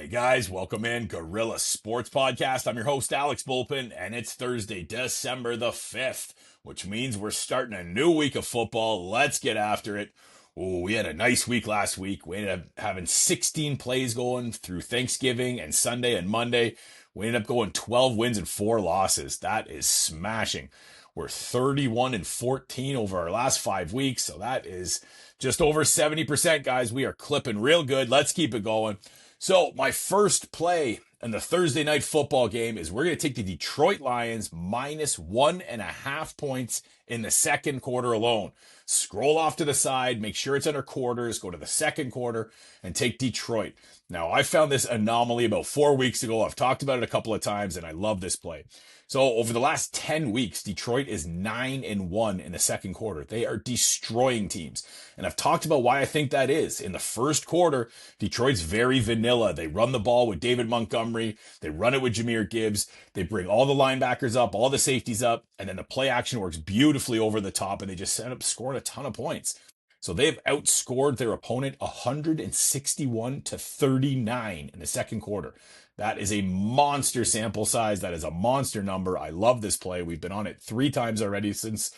Hey guys, welcome in Gorilla Sports Podcast. I'm your host, Alex Bulpin, and it's Thursday, December the 5th, which means we're starting a new week of football. Let's get after it. Oh, we had a nice week last week. We ended up having 16 plays going through Thanksgiving and Sunday and Monday. We ended up going 12 wins and 4 losses. That is smashing. We're 31-14 over our last 5 weeks, so that is just over 70%, guys. We are clipping real good. Let's keep it going. So my first play in the Thursday night football game is we're going to take the Detroit Lions minus 1.5 points in the second quarter alone. Scroll off to the side, make sure it's under quarters, go to the second quarter, and take Detroit. Now, I found this anomaly about 4 weeks ago. I've talked about it a couple of times, and I love this play. So over the last 10 weeks, Detroit is 9-1 in the second quarter. They are destroying teams. And I've talked about why I think that is. In the first quarter, Detroit's very vanilla. They run the ball with David Montgomery. They run it with Jahmyr Gibbs. They bring all the linebackers up, all the safeties up, and then the play action works beautifully over the top, and they just end up scoring a ton of points. So they've outscored their opponent 161-39 in the second quarter. That is a monster sample size. That is a monster number. I love this play. We've been on it 3 times already since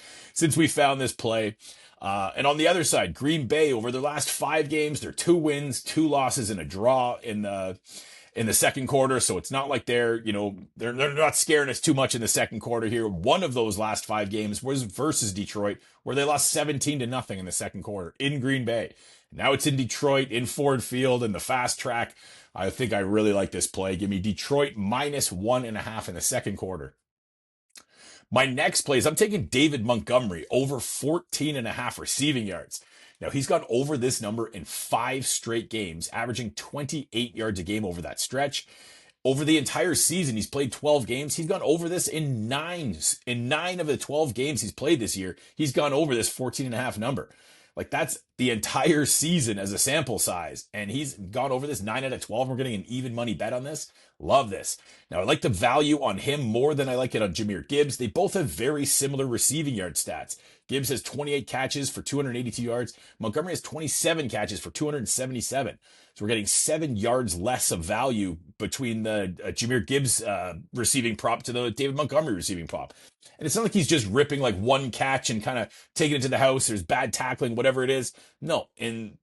we found this play. And on the other side, Green Bay, over their last 5 games, they're 2 wins, 2 losses, and a draw in the second quarter. So it's not like they're not scaring us too much in the second quarter here. One of those last 5 games was versus Detroit, where they lost 17-0 in the second quarter in Green Bay. Now it's in Detroit, in Ford Field, in the fast track. I think I really like this play. Give me Detroit minus 1.5 in the second quarter. My next play is I'm taking David Montgomery over 14.5 receiving yards. Now, he's gone over this number in 5 straight games, averaging 28 yards a game over that stretch. Over the entire season, he's played 12 games. He's gone over this in 9. In 9 of the 12 games he's played this year, he's gone over this 14.5 number. Like, that's the entire season as a sample size. And he's gone over this 9 out of 12. We're getting an even money bet on this. Love this. Now, I like the value on him more than I like it on Jahmyr Gibbs. They both have very similar receiving yard stats. Gibbs has 28 catches for 282 yards. Montgomery has 27 catches for 277. So we're getting 7 yards less of value between the Jahmyr Gibbs receiving prop to the David Montgomery receiving prop. And it's not like he's just ripping like one catch and kind of taking it to the house. There's bad tackling, whatever it is. No, in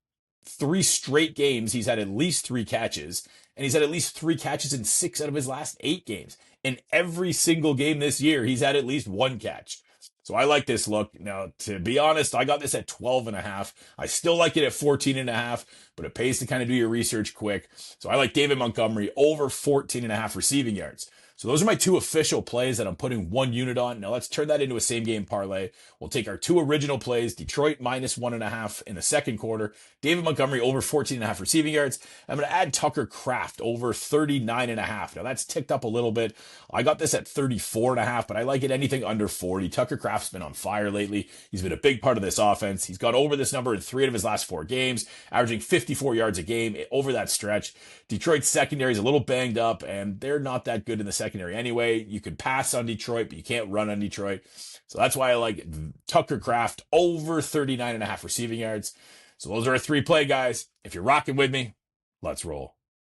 3 straight games, he's had at least 3 catches, and he's had at least 3 catches in 6 out of his last 8 games. In every single game this year, he's had at least 1 catch. So I like this look. Now, to be honest, I got this at 12.5. I still like it at 14.5, but it pays to kind of do your research quick. So I like David Montgomery over 14.5 receiving yards. So those are my 2 official plays that I'm putting 1 unit on. Now let's turn that into a same game parlay. We'll take our 2 original plays, Detroit minus 1.5 in the second quarter, David Montgomery over 14.5 receiving yards. I'm going to add Tucker Kraft over 39.5. Now that's ticked up a little bit. I got this at 34.5, but I like it anything under 40. Tucker Kraft's been on fire lately. He's been a big part of this offense. He's gone over this number in 3 of his last 4 games, averaging 54 yards a game over that stretch. Detroit's secondary is a little banged up, and they're not that good in the secondary anyway. You can pass on Detroit, but you can't run on Detroit. So that's why I like Tucker Kraft over 39.5 receiving yards. So those are our 3 play guys. If you're rocking with me, let's roll.